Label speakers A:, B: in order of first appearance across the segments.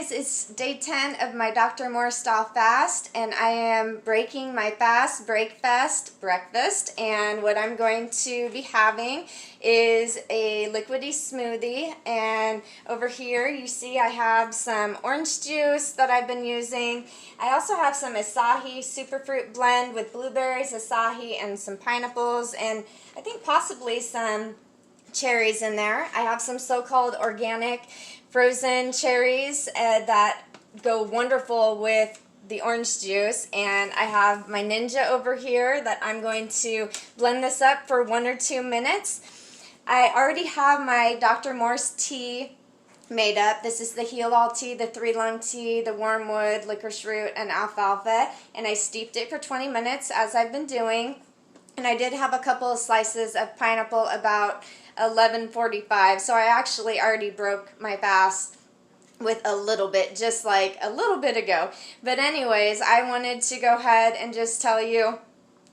A: guys, it's day 10 of my Dr. Morse style fast, and I am breaking my fast breakfast breakfast, and what I'm going to be having is a liquidy smoothie. And over here you see I have some orange juice that I've been using. I also have some acai superfruit blend with blueberries, acai, and some pineapples, and I think possibly some cherries in there. I have some so-called organic frozen cherries that go wonderful with the orange juice, and I have my Ninja over here that I'm going to blend this up for 1 or 2 minutes. I already have my Dr. Morse tea made up. This is the Heal All tea, the 3-lung tea, the wormwood, licorice root, and alfalfa, and I steeped it for 20 minutes as I've been doing. And I did have a couple of slices of pineapple about 11:45, so I actually already broke my fast with a little bit, just like a little bit ago. But anyways, I wanted to go ahead and just tell you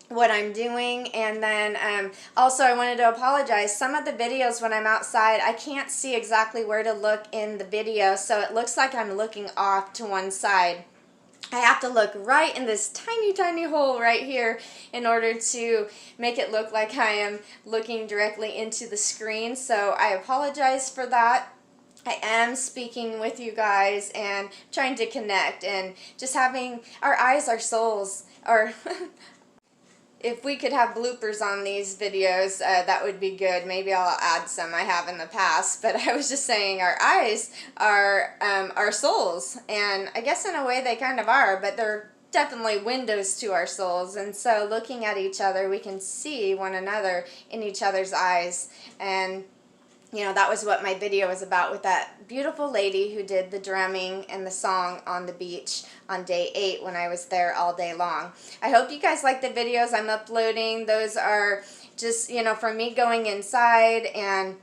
A: what I'm doing, and then also I wanted to apologize. Some of the videos when I'm outside, I can't see exactly where to look in the video, so it looks like I'm looking off to one side. I have to look right in this tiny hole right here in order to make it look like I am looking directly into the screen, so I apologize for that. I am speaking with you guys and trying to connect, and just having our eyes, our souls, or if we could have bloopers on these videos, that would be good. Maybe I'll add some. I have in the past, but I was just saying our eyes are our souls, and I guess in a way they kind of are, but they're definitely windows to our souls, and so looking at each other, we can see one another in each other's eyes. And you know, that was what my video was about with that beautiful lady who did the drumming and the song on the beach on day 8 when I was there all day long. I hope you guys like the videos I'm uploading. Those are just, you know, from me going inside and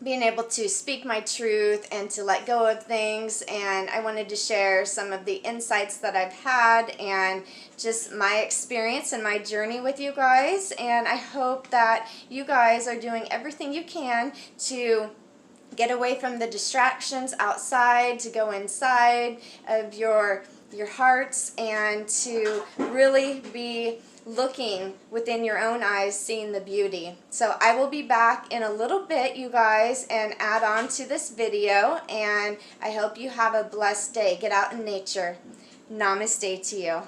A: being able to speak my truth and to let go of things, and I wanted to share some of the insights that I've had and just my experience and my journey with you guys. And I hope that you guys are doing everything you can to get away from the distractions outside, to go inside of your hearts, and to really be looking within your own eyes, seeing the beauty. So I will be back in a little bit, you guys, and add on to this video, and I hope you have a blessed day. Get out in nature. Namaste to you.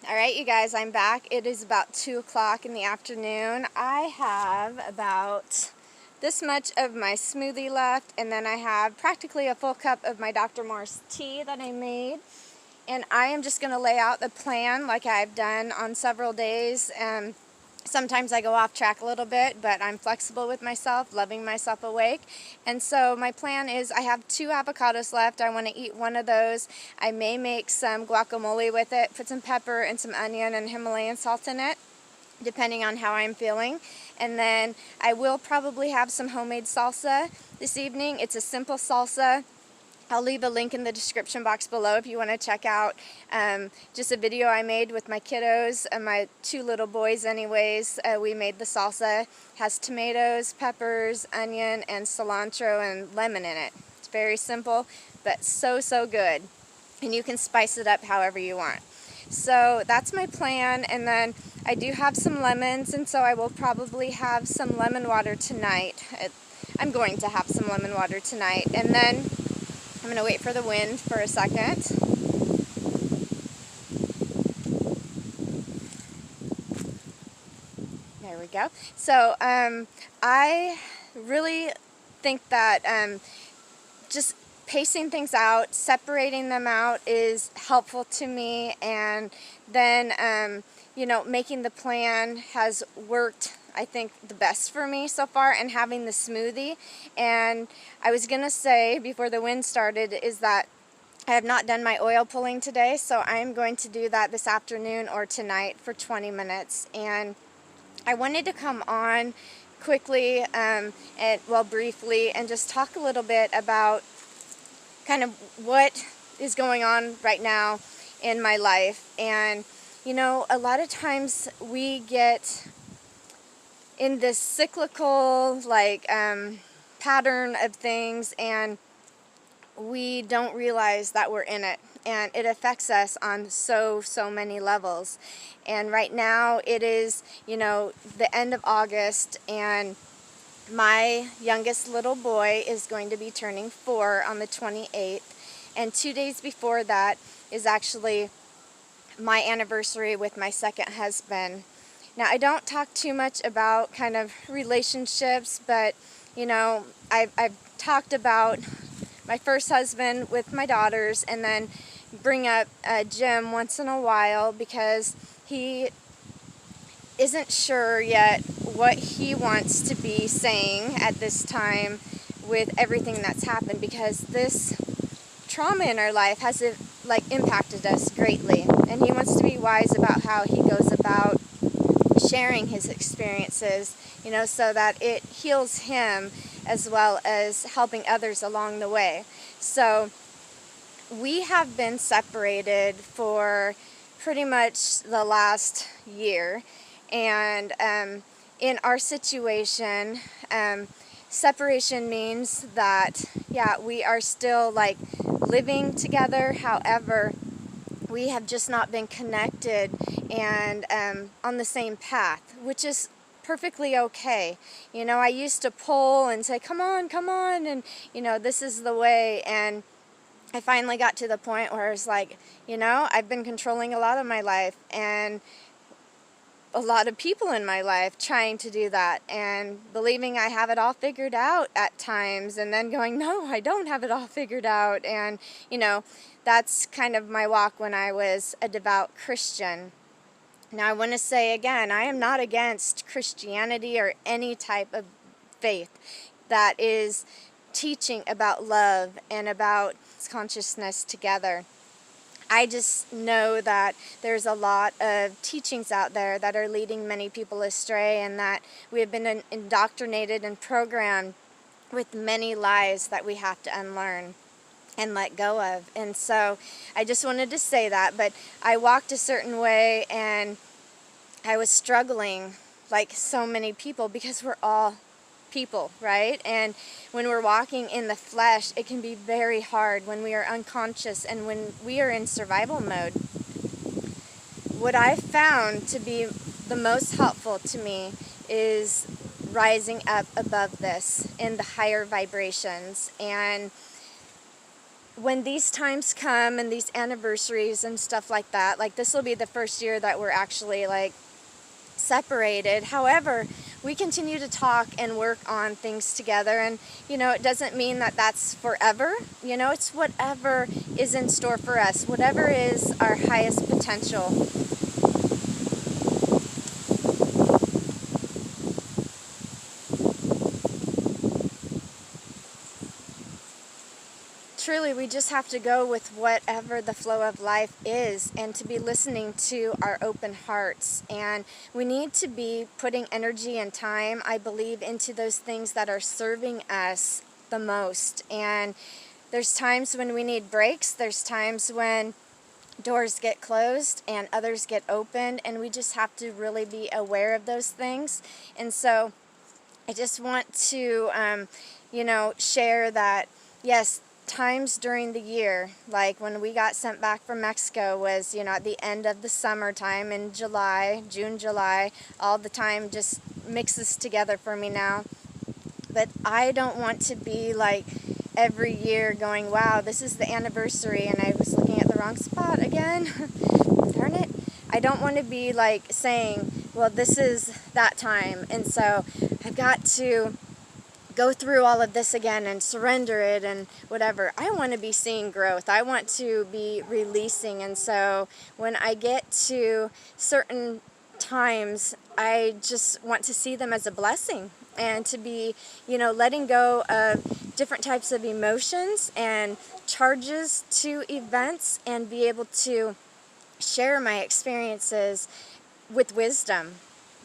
A: Alright, you guys, I'm back. It is about 2 o'clock in the afternoon. I have about this much of my smoothie left, and then I have practically a full cup of my Dr. Morse tea that I made. And I am just going to lay out the plan like I've done on several days. Sometimes I go off track a little bit, but I'm flexible with myself, loving myself awake. And so my plan is I have 2 avocados left. I want to eat one of those. I may make some guacamole with it, put some pepper and some onion and Himalayan salt in it, depending on how I'm feeling. And then I will probably have some homemade salsa this evening. It's a simple salsa. I'll leave a link in the description box below if you want to check out just a video I made with my kiddos and my 2 little boys anyways. We made the salsa. It has tomatoes, peppers, onion, and cilantro and lemon in it. It's very simple, but so good. And you can spice it up however you want. So that's my plan, and then I do have some lemons, and so I will probably have some lemon water tonight. I'm going to have some lemon water tonight, and then I'm going to wait for the wind for a second. There we go. So I really think that just pacing things out, separating them out is helpful to me, and then you know, making the plan has worked, I think, the best for me so far, and having the smoothie. And I was gonna say before the wind started is that I have not done my oil pulling today, so I'm going to do that this afternoon or tonight for 20 minutes. And I wanted to come on quickly briefly and just talk a little bit about kind of what is going on right now in my life. And you know, a lot of times we get in this cyclical, like pattern of things, and we don't realize that we're in it, and it affects us on so many levels. And right now it is, the end of August, and my youngest little boy is going to be turning 4 on the 28th, and 2 days before that is actually my anniversary with my second husband. Now, I don't talk too much about kind of relationships, but I've talked about my first husband with my daughters, and then bring up Jim once in a while because he isn't sure yet what he wants to be saying at this time with everything that's happened, because this trauma in our life has impacted us greatly, and he wants to be wise about how he goes about sharing his experiences, so that it heals him as well as helping others along the way. So we have been separated for pretty much the last year, and in our situation, separation means that, we are still living together. However, we have just not been connected and on the same path, which is perfectly okay. I used to pull and say, come on, and this is the way. And I finally got to the point where it's like, I've been controlling a lot of my life, and a lot of people in my life trying to do that, and believing I have it all figured out at times, and then going, no, I don't have it all figured out. And that's kind of my walk when I was a devout Christian. Now, I want to say again, I am not against Christianity or any type of faith that is teaching about love and about consciousness together. I just know that there's a lot of teachings out there that are leading many people astray, and that we have been indoctrinated and programmed with many lies that we have to unlearn and let go of. And so I just wanted to say that. But I walked a certain way, and I was struggling like so many people, because we're all people, right? And when we're walking in the flesh, it can be very hard when we are unconscious and when we are in survival mode. What I found to be the most helpful to me is rising up above this in the higher vibrations. And when these times come, and these anniversaries and stuff like that, this will be the first year that we're actually separated. However, we continue to talk and work on things together, and it doesn't mean that that's forever. It's whatever is in store for us, whatever is our highest potential. Truly, we just have to go with whatever the flow of life is, and to be listening to our open hearts. And we need to be putting energy and time, I believe, into those things that are serving us the most. And there's times when we need breaks. There's times when doors get closed and others get opened, and we just have to really be aware of those things. And so I just want to, share that, yes, times during the year, like when we got sent back from Mexico, was at the end of the summertime in June, July, all the time just mixes together for me now. But I don't want to be every year going, wow, this is the anniversary, and I was looking at the wrong spot again. Darn it. I don't want to be saying, well, this is that time, and so I've got to go through all of this again and surrender it and whatever. I want to be seeing growth. I want to be releasing. And so when I get to certain times, I just want to see them as a blessing, and to be, letting go of different types of emotions and charges to events, and be able to share my experiences with wisdom.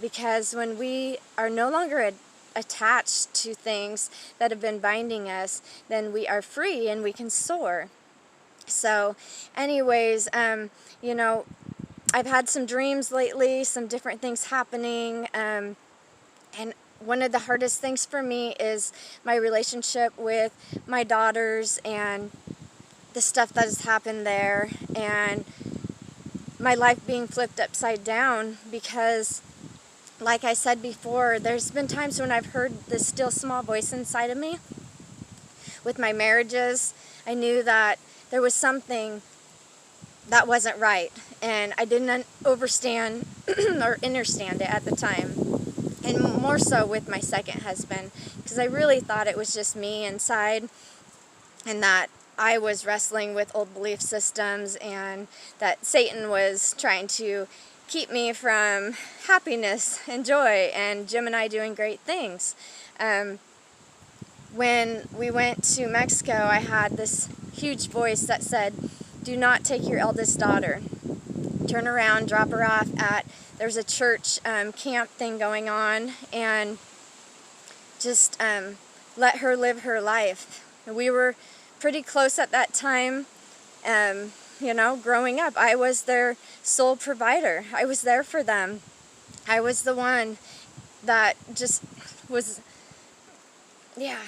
A: Because when we are no longer attached to things that have been binding us, then we are free and we can soar. So anyways, I've had some dreams lately, some different things happening, and one of the hardest things for me is my relationship with my daughters and the stuff that has happened there, and my life being flipped upside down, because like I said before, there's been times when I've heard this still small voice inside of me. With my marriages, I knew that there was something that wasn't right, and I didn't understand or understand it at the time. And more so with my second husband, because I really thought it was just me inside, and that I was wrestling with old belief systems, and that Satan was trying to keep me from happiness and joy, and Jim and I doing great things. When we went to Mexico, I had this huge voice that said, do not take your eldest daughter. Turn around, drop her off at, there's a church camp thing going on, and just let her live her life. We were pretty close at that time. You know, growing up, I was their sole provider. I was there for them. I was the one that just was, yeah,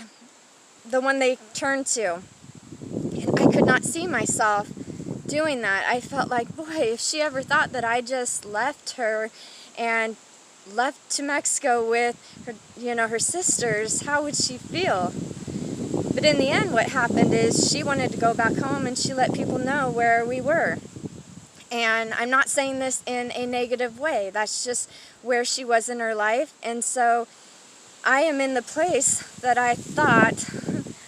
A: the one they turned to. And I could not see myself doing that. I felt like, boy, if she ever thought that I just left her and left to Mexico with her, you know, her sisters, how would she feel? But in the end, what happened is she wanted to go back home, and she let people know where we were. And I'm not saying this in a negative way. That's just where she was in her life. And so I am in the place that I thought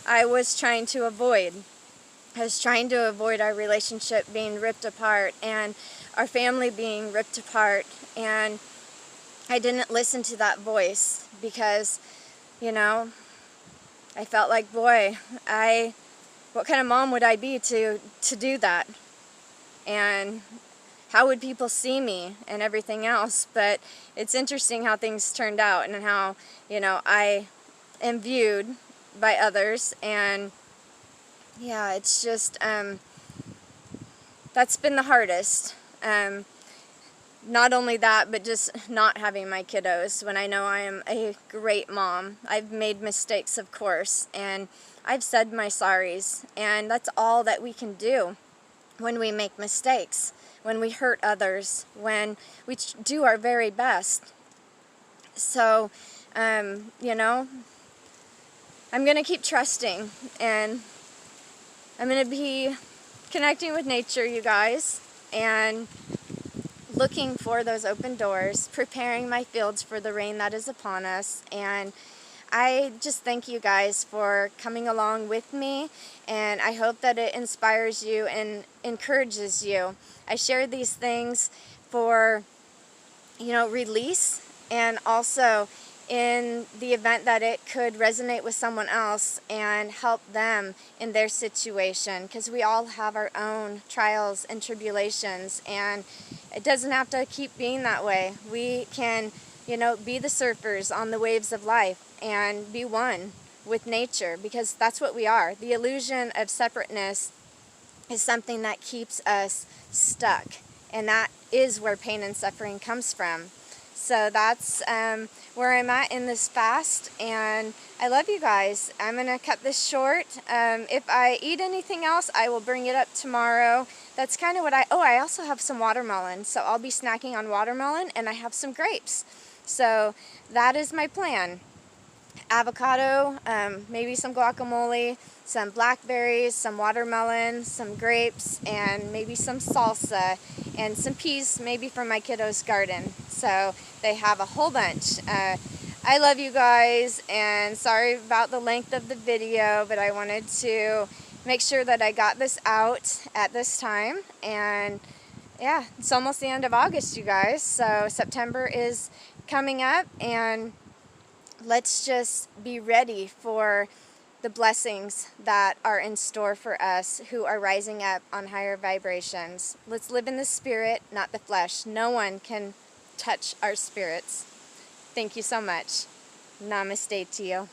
A: I was trying to avoid. I was trying to avoid our relationship being ripped apart and our family being ripped apart. And I didn't listen to that voice because, you know, I felt like, boy, what kind of mom would I be to do that? And how would people see me and everything else? But it's interesting how things turned out, and how, you know, I am viewed by others. And yeah, it's just, that's been the hardest. Not only that, but just not having my kiddos when I know I am a great mom. I've made mistakes, of course, and I've said my sorries, and that's all that we can do when we make mistakes, when we hurt others, when we do our very best. So, you know, I'm going to keep trusting, and I'm going to be connecting with nature, you guys, and looking for those open doors, preparing my fields for the rain that is upon us. And I just thank you guys for coming along with me, and I hope that it inspires you and encourages you. I share these things for, you know, release, and also in the event that it could resonate with someone else and help them in their situation, because we all have our own trials and tribulations, and it doesn't have to keep being that way. We can, you know, be the surfers on the waves of life and be one with nature, because that's what we are. The illusion of separateness is something that keeps us stuck, and that is where pain and suffering comes from. So that's where I'm at in this fast, and I love you guys. I'm going to cut this short. If I eat anything else, I will bring it up tomorrow. That's kind of what I also have some watermelon, so I'll be snacking on watermelon, and I have some grapes. So that is my plan. Avocado, maybe some guacamole, some blackberries, some watermelon, some grapes, and maybe some salsa, and some peas maybe from my kiddos' garden. So they have a whole bunch. I love you guys, and sorry about the length of the video, but I wanted to make sure that I got this out at this time. And yeah, it's almost the end of August, you guys, so September is coming up, and let's just be ready for the blessings that are in store for us who are rising up on higher vibrations. Let's live in the spirit, not the flesh. No one can touch our spirits. Thank you so much. Namaste to you.